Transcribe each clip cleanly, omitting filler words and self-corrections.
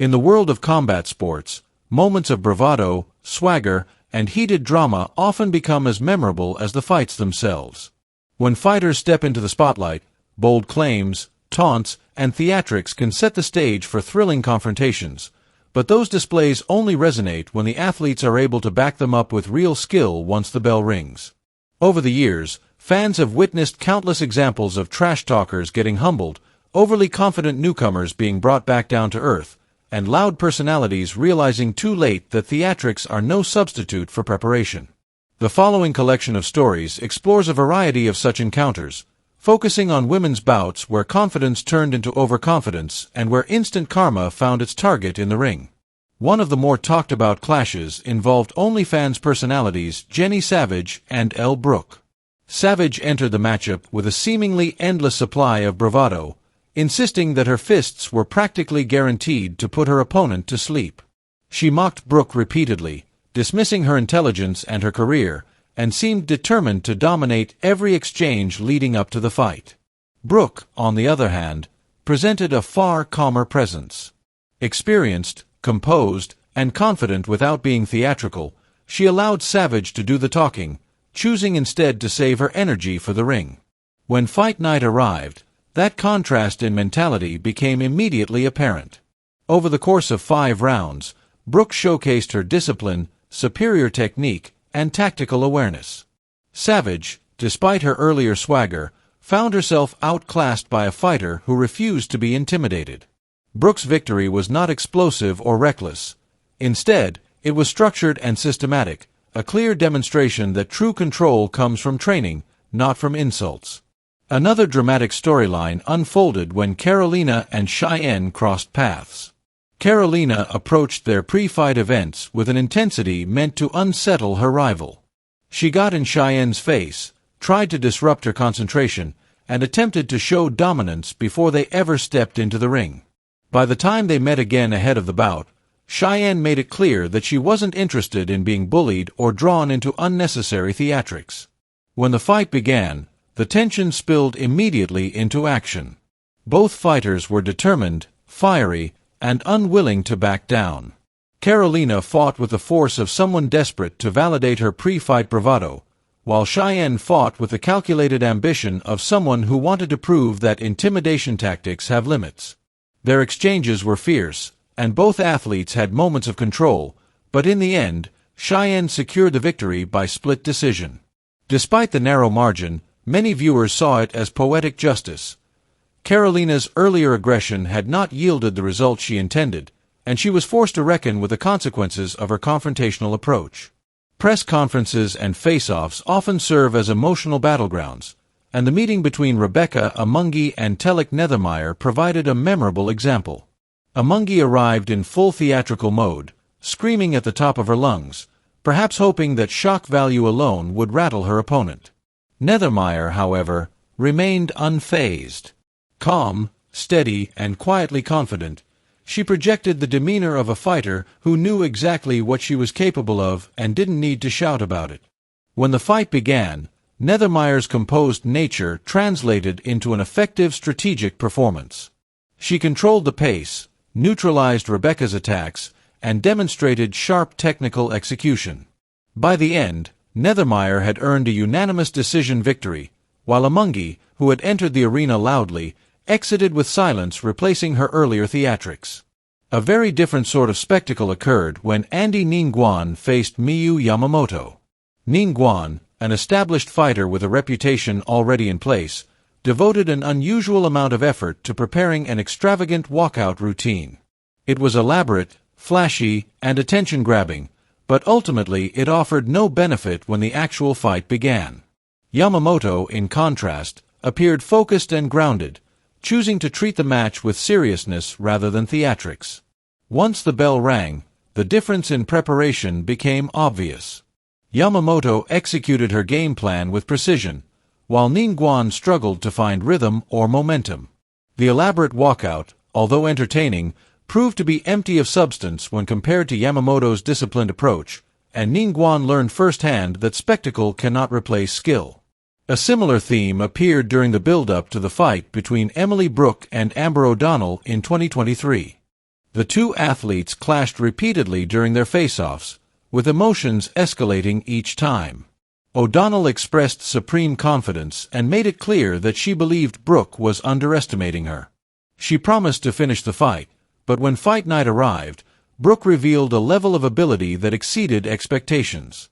In the world of combat sports, moments of bravado, swagger, and heated drama often become as memorable as the fights themselves. When fighters step into the spotlight, bold claims, taunts, and theatrics can set the stage for thrilling confrontations, but those displays only resonate when the athletes are able to back them up with real skill once the bell rings. Over the years, fans have witnessed countless examples of trash talkers getting humbled, overly confident newcomers being brought back down to earth, and loud personalities realizing too late that theatrics are no substitute for preparation. The following collection of stories explores a variety of such encounters, focusing on women's bouts where confidence turned into overconfidence and where instant karma found its target in the ring. One of the more talked-about clashes involved OnlyFans personalities Jenny Savage and Elle Brooke. Savage entered the matchup with a seemingly endless supply of bravado, insisting that her fists were practically guaranteed to put her opponent to sleep. She mocked Brooke repeatedly, dismissing her intelligence and her career, and seemed determined to dominate every exchange leading up to the fight. Brooke, on the other hand, presented a far calmer presence. Experienced, composed, and confident without being theatrical, she allowed Savage to do the talking, choosing instead to save her energy for the ring. When fight night arrived, that contrast in mentality became immediately apparent. Over the course of 5 rounds, Brooke showcased her discipline, superior technique, and tactical awareness. Savage, despite her earlier swagger, found herself outclassed by a fighter who refused to be intimidated. Brooke's victory was not explosive or reckless. Instead, it was structured and systematic, a clear demonstration that true control comes from training, not from insults. Another dramatic storyline unfolded when Carolina and Cheyenne crossed paths. Carolina approached their pre-fight events with an intensity meant to unsettle her rival. She got in Cheyenne's face, tried to disrupt her concentration, and attempted to show dominance before they ever stepped into the ring. By the time they met again ahead of the bout, Cheyenne made it clear that she wasn't interested in being bullied or drawn into unnecessary theatrics. When the fight began, the tension spilled immediately into action. Both fighters were determined, fiery, and unwilling to back down. Carolina fought with the force of someone desperate to validate her pre-fight bravado, while Cheyenne fought with the calculated ambition of someone who wanted to prove that intimidation tactics have limits. Their exchanges were fierce, and both athletes had moments of control, but in the end, Cheyenne secured the victory by split decision. Despite the narrow margin, many viewers saw it as poetic justice. Carolina's earlier aggression had not yielded the result she intended, and she was forced to reckon with the consequences of her confrontational approach. Press conferences and face-offs often serve as emotional battlegrounds, and the meeting between Rebecca Amungi and Telek Nethermeyer provided a memorable example. Amungi arrived in full theatrical mode, screaming at the top of her lungs, perhaps hoping that shock value alone would rattle her opponent. Nethermeyer, however, remained unfazed. Calm, steady, and quietly confident, she projected the demeanor of a fighter who knew exactly what she was capable of and didn't need to shout about it. When the fight began, Nethermeyer's composed nature translated into an effective strategic performance. She controlled the pace, neutralized Rebecca's attacks, and demonstrated sharp technical execution. By the end, Nethermeyer had earned a unanimous decision victory, while Amungi, who had entered the arena loudly, exited with silence, replacing her earlier theatrics. A very different sort of spectacle occurred when Andy Ningguan faced Miyu Yamamoto. Ningguan, an established fighter with a reputation already in place, devoted an unusual amount of effort to preparing an extravagant walkout routine. It was elaborate, flashy, and attention-grabbing, but ultimately it offered no benefit when the actual fight began. Yamamoto, in contrast, appeared focused and grounded, choosing to treat the match with seriousness rather than theatrics. Once the bell rang, the difference in preparation became obvious. Yamamoto executed her game plan with precision, while Ningguan struggled to find rhythm or momentum. The elaborate walkout, although entertaining, proved to be empty of substance when compared to Yamamoto's disciplined approach, and Ningguan learned firsthand that spectacle cannot replace skill. A similar theme appeared during the build-up to the fight between Emily Brooke and Amber O'Donnell in 2023. The two athletes clashed repeatedly during their face-offs, with emotions escalating each time. O'Donnell expressed supreme confidence and made it clear that she believed Brooke was underestimating her. She promised to finish the fight, but when fight night arrived, Brooke revealed a level of ability that exceeded expectations.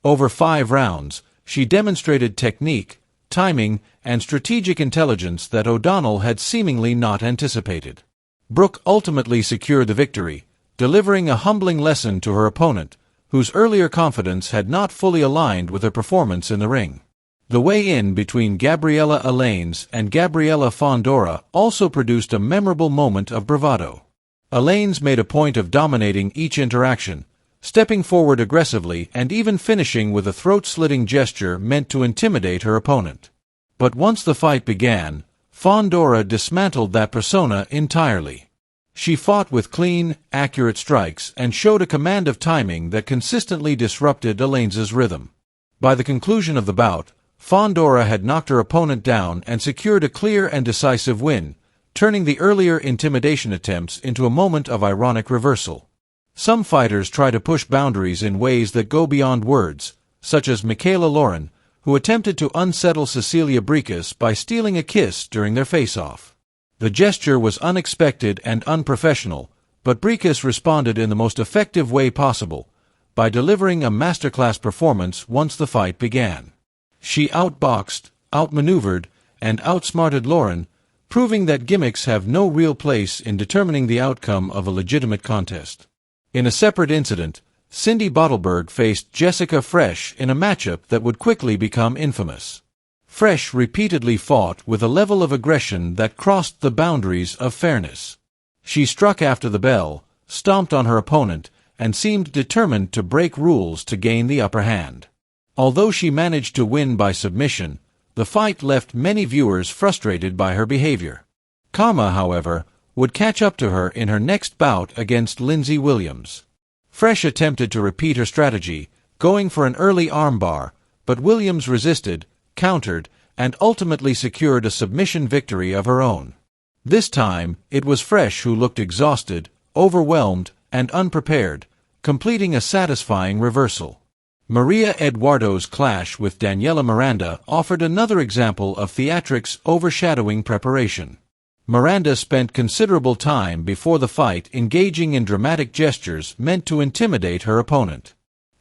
Over 5 rounds, she demonstrated technique, timing, and strategic intelligence that O'Donnell had seemingly not anticipated. Brooke ultimately secured the victory, delivering a humbling lesson to her opponent, whose earlier confidence had not fully aligned with her performance in the ring. The weigh-in between Gabriella Alaines and Gabriella Fondora also produced a memorable moment of bravado. Alaines made a point of dominating each interaction, stepping forward aggressively and even finishing with a throat-slitting gesture meant to intimidate her opponent. But once the fight began, Fondora dismantled that persona entirely. She fought with clean, accurate strikes and showed a command of timing that consistently disrupted Alaines's rhythm. By the conclusion of the bout, Fondora had knocked her opponent down and secured a clear and decisive win, turning the earlier intimidation attempts into a moment of ironic reversal. Some fighters try to push boundaries in ways that go beyond words, such as Michaela Lauren, who attempted to unsettle Cecilia Brækhus by stealing a kiss during their face-off. The gesture was unexpected and unprofessional, but Brækhus responded in the most effective way possible, by delivering a masterclass performance once the fight began. She outboxed, outmaneuvered, and outsmarted Lauren, proving that gimmicks have no real place in determining the outcome of a legitimate contest. In a separate incident, Cindy Bottleberg faced Jessica Fresh in a matchup that would quickly become infamous. Fresh repeatedly fought with a level of aggression that crossed the boundaries of fairness. She struck after the bell, stomped on her opponent, and seemed determined to break rules to gain the upper hand. Although she managed to win by submission, the fight left many viewers frustrated by her behavior. Karma, however, would catch up to her in her next bout against Lindsey Williams. Fresh attempted to repeat her strategy, going for an early armbar, but Williams resisted, countered, and ultimately secured a submission victory of her own. This time, it was Fresh who looked exhausted, overwhelmed, and unprepared, completing a satisfying reversal. Maria Eduardo's clash with Daniela Miranda offered another example of theatrics overshadowing preparation. Miranda spent considerable time before the fight engaging in dramatic gestures meant to intimidate her opponent.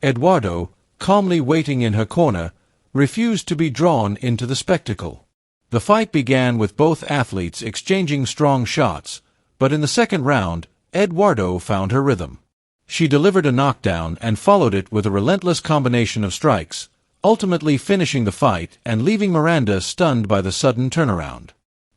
Eduardo, calmly waiting in her corner, refused to be drawn into the spectacle. The fight began with both athletes exchanging strong shots, but in the second round, Eduardo found her rhythm. She delivered a knockdown and followed it with a relentless combination of strikes, ultimately finishing the fight and leaving Miranda stunned by the sudden turnaround.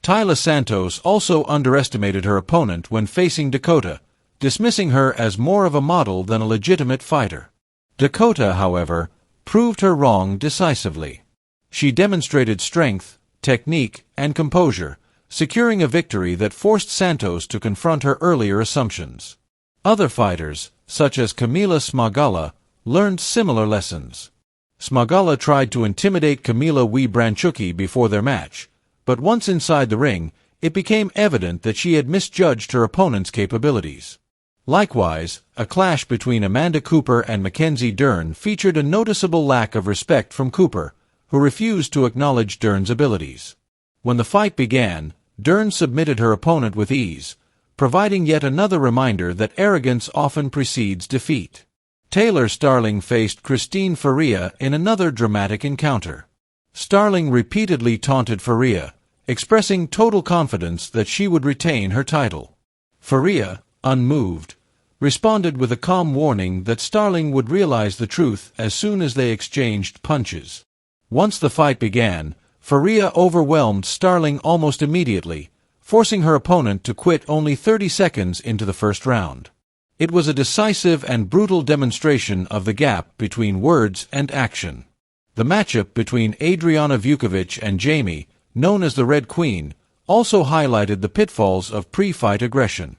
Tayla Santos also underestimated her opponent when facing Dakota, dismissing her as more of a model than a legitimate fighter. Dakota, however, proved her wrong decisively. She demonstrated strength, technique, and composure, securing a victory that forced Santos to confront her earlier assumptions. Other fighters, such as Kamila Smagala, learned similar lessons. Smagala tried to intimidate Kamila Wii-Branchuki before their match, but once inside the ring, it became evident that she had misjudged her opponent's capabilities. Likewise, a clash between Amanda Cooper and Mackenzie Dern featured a noticeable lack of respect from Cooper, who refused to acknowledge Dern's abilities. When the fight began, Dern submitted her opponent with ease, providing yet another reminder that arrogance often precedes defeat. Taylor Starling faced Christine Faria in another dramatic encounter. Starling repeatedly taunted Faria, expressing total confidence that she would retain her title. Faria, unmoved, responded with a calm warning that Starling would realize the truth as soon as they exchanged punches. Once the fight began, Faria overwhelmed Starling almost immediately, forcing her opponent to quit only 30 seconds into the first round. It was a decisive and brutal demonstration of the gap between words and action. The matchup between Adriana Vukovic and Jamie, known as the Red Queen, also highlighted the pitfalls of pre-fight aggression.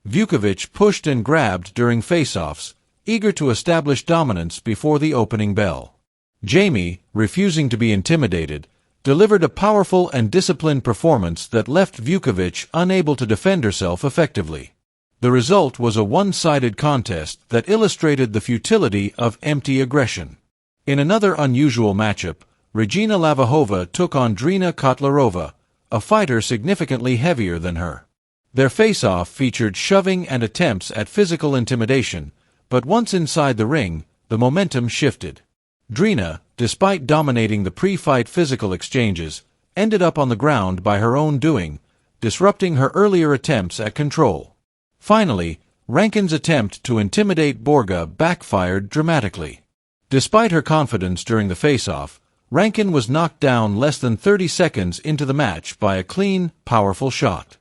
Vukovic pushed and grabbed during face-offs, eager to establish dominance before the opening bell. Jamie, refusing to be intimidated, delivered a powerful and disciplined performance that left Vukovic unable to defend herself effectively. The result was a one-sided contest that illustrated the futility of empty aggression. In another unusual matchup, Regina Lavahova took on Drina Kotlarova, a fighter significantly heavier than her. Their face-off featured shoving and attempts at physical intimidation, but once inside the ring, the momentum shifted. Drina, despite dominating the pre-fight physical exchanges, ended up on the ground by her own doing, disrupting her earlier attempts at control. Finally, Rankin's attempt to intimidate Borga backfired dramatically. Despite her confidence during the face-off, Rankin was knocked down less than 30 seconds into the match by a clean, powerful shot.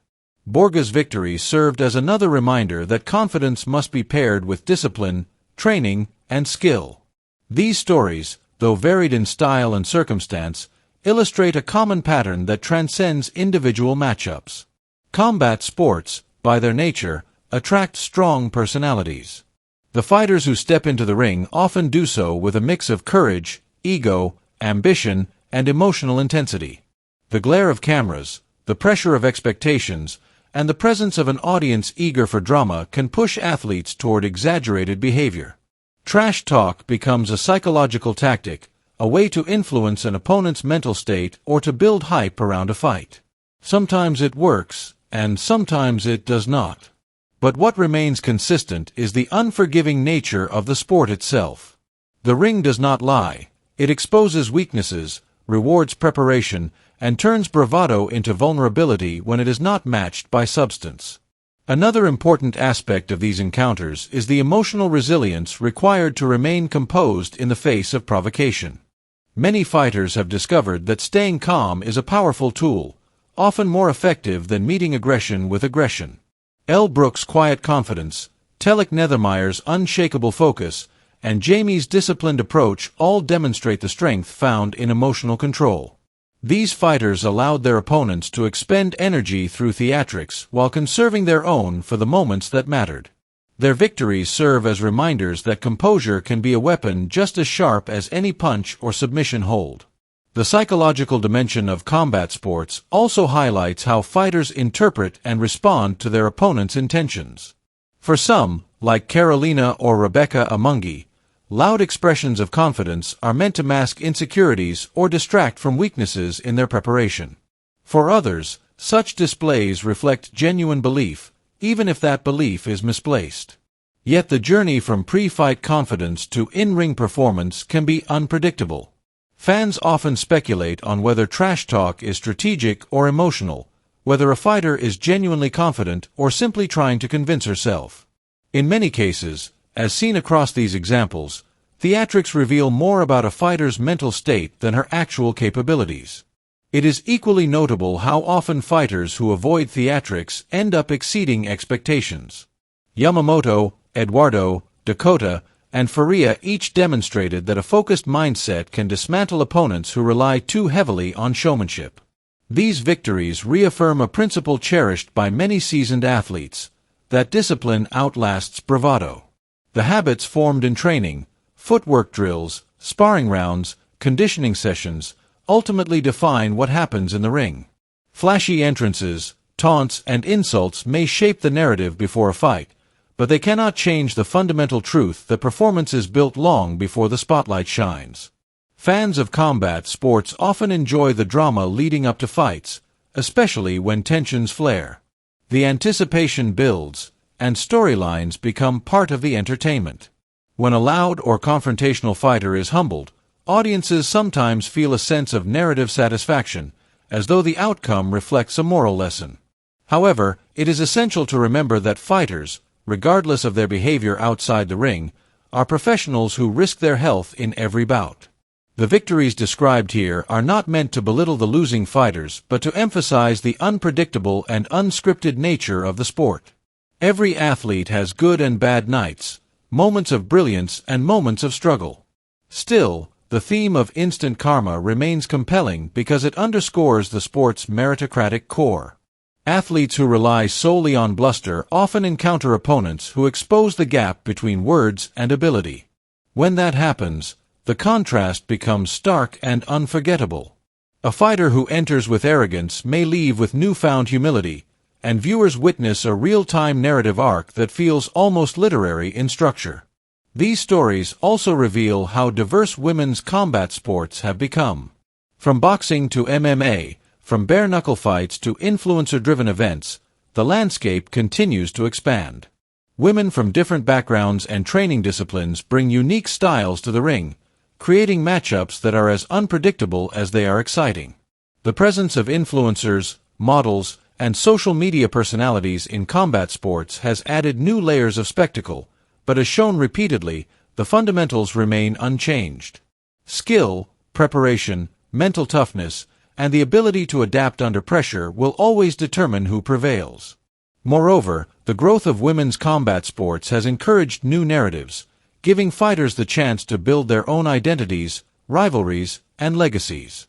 Borga's victory served as another reminder that confidence must be paired with discipline, training, and skill. These stories, though varied in style and circumstance, illustrate a common pattern that transcends individual matchups. Combat sports, by their nature, attract strong personalities. The fighters who step into the ring often do so with a mix of courage, ego, ambition, and emotional intensity. The glare of cameras, the pressure of expectations, and the presence of an audience eager for drama can push athletes toward exaggerated behavior. Trash talk becomes a psychological tactic, a way to influence an opponent's mental state or to build hype around a fight. Sometimes it works, and sometimes it does not. But what remains consistent is the unforgiving nature of the sport itself. The ring does not lie. It exposes weaknesses, rewards preparation, and turns bravado into vulnerability when it is not matched by substance. Another important aspect of these encounters is the emotional resilience required to remain composed in the face of provocation. Many fighters have discovered that staying calm is a powerful tool, often more effective than meeting aggression with aggression. Elle Brooks' quiet confidence, Telek Nethermeyer's unshakable focus, and Jamie's disciplined approach all demonstrate the strength found in emotional control. These fighters allowed their opponents to expend energy through theatrics while conserving their own for the moments that mattered. Their victories serve as reminders that composure can be a weapon just as sharp as any punch or submission hold. The psychological dimension of combat sports also highlights how fighters interpret and respond to their opponent's intentions. For some, like Carolina or Rebecca Amungi, loud expressions of confidence are meant to mask insecurities or distract from weaknesses in their preparation. For others, such displays reflect genuine belief, even if that belief is misplaced. Yet the journey from pre-fight confidence to in-ring performance can be unpredictable. Fans often speculate on whether trash talk is strategic or emotional, whether a fighter is genuinely confident or simply trying to convince herself. In many cases, as seen across these examples, theatrics reveal more about a fighter's mental state than her actual capabilities. It is equally notable how often fighters who avoid theatrics end up exceeding expectations. Yamamoto, Eduardo, Dakota, and Faria each demonstrated that a focused mindset can dismantle opponents who rely too heavily on showmanship. These victories reaffirm a principle cherished by many seasoned athletes, that discipline outlasts bravado. The habits formed in training, footwork drills, sparring rounds, conditioning sessions, ultimately define what happens in the ring. Flashy entrances, taunts, and insults may shape the narrative before a fight, but they cannot change the fundamental truth that performance is built long before the spotlight shines. Fans of combat sports often enjoy the drama leading up to fights, especially when tensions flare. The anticipation builds, and storylines become part of the entertainment. When a loud or confrontational fighter is humbled, audiences sometimes feel a sense of narrative satisfaction, as though the outcome reflects a moral lesson. However, it is essential to remember that fighters, regardless of their behavior outside the ring, are professionals who risk their health in every bout. The victories described here are not meant to belittle the losing fighters, but to emphasize the unpredictable and unscripted nature of the sport. Every athlete has good and bad nights, moments of brilliance and moments of struggle. Still, the theme of instant karma remains compelling because it underscores the sport's meritocratic core. Athletes who rely solely on bluster often encounter opponents who expose the gap between words and ability. When that happens, the contrast becomes stark and unforgettable. A fighter who enters with arrogance may leave with newfound humility, and viewers witness a real-time narrative arc that feels almost literary in structure. These stories also reveal how diverse women's combat sports have become. From boxing to MMA, from bare-knuckle fights to influencer-driven events, the landscape continues to expand. Women from different backgrounds and training disciplines bring unique styles to the ring, creating matchups that are as unpredictable as they are exciting. The presence of influencers, models, and social media personalities in combat sports has added new layers of spectacle, but as shown repeatedly, the fundamentals remain unchanged. Skill, preparation, mental toughness, and the ability to adapt under pressure will always determine who prevails. Moreover, the growth of women's combat sports has encouraged new narratives, giving fighters the chance to build their own identities, rivalries, and legacies.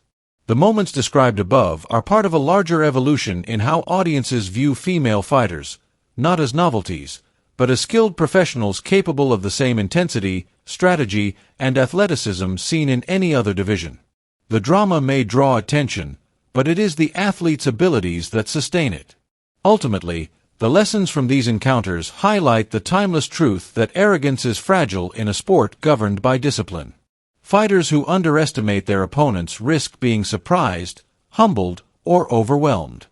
The moments described above are part of a larger evolution in how audiences view female fighters, not as novelties, but as skilled professionals capable of the same intensity, strategy, and athleticism seen in any other division. The drama may draw attention, but it is the athlete's abilities that sustain it. Ultimately, the lessons from these encounters highlight the timeless truth that arrogance is fragile in a sport governed by discipline. Fighters who underestimate their opponents risk being surprised, humbled, or overwhelmed.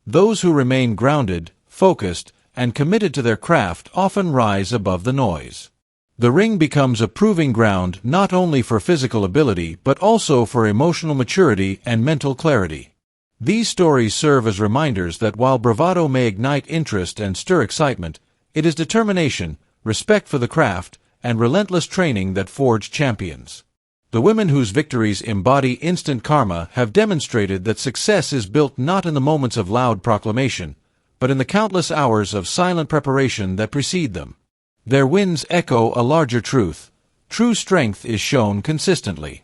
Those who remain grounded, focused, and committed to their craft often rise above the noise. The ring becomes a proving ground not only for physical ability but also for emotional maturity and mental clarity. These stories serve as reminders that while bravado may ignite interest and stir excitement, it is determination, respect for the craft, and relentless training that forge champions. The women whose victories embody instant karma have demonstrated that success is built not in the moments of loud proclamation, but in the countless hours of silent preparation that precede them. Their wins echo a larger truth. True strength is shown consistently.